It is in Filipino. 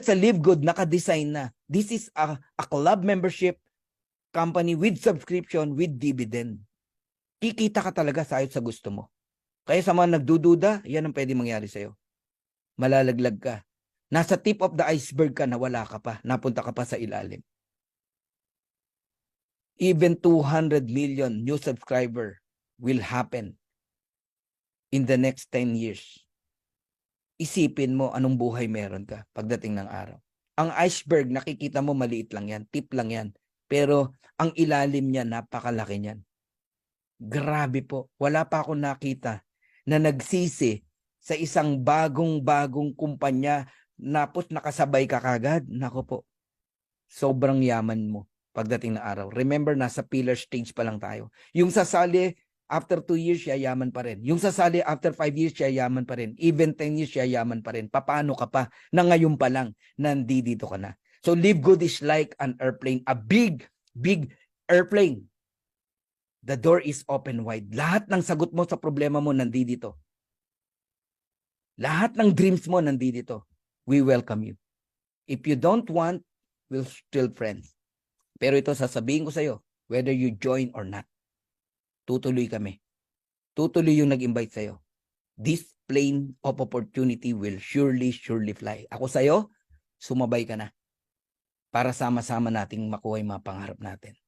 sa Live Good, naka-design na. This is a club membership company with subscription, with dividend. Kikita ka talaga sa ayot sa gusto mo. Kaya sa mga nagdududa, yan ang pwede mangyari sa'yo. Malalaglag ka. Nasa tip of the iceberg ka na wala ka pa. Napunta ka pa sa ilalim. Even 200 million new subscriber will happen in the next 10 years. Isipin mo anong buhay meron ka pagdating ng araw. Ang iceberg, nakikita mo maliit lang yan, tip lang yan. Pero ang ilalim niya, napakalaki niyan. Grabe po. Wala pa akong nakita na nagsisi sa isang bagong kumpanya napos nakasabay ka kagad. Nako po, sobrang yaman mo pagdating na araw. Remember, nasa pillar stage pa lang tayo. Yung sasali, after 2 years, yayaman pa rin. Yung sasali, after 5 years, yayaman pa rin. Even 10 years, yayaman pa rin. Paano ka pa na ngayon pa lang nandito ka na? So, Live Good is like an airplane. A big airplane. The door is open wide. Lahat ng sagot mo sa problema mo nandito. Lahat ng dreams mo nandito. We welcome you. If you don't want, we'll still friends. Pero ito sasabihin ko sa'yo, whether you join or not, tutuloy kami. Tutuloy yung nag-invite sa'yo. This plane of opportunity will surely fly. Ako sa'yo, sumabay ka na para sama-sama nating makuha yung mga pangarap natin.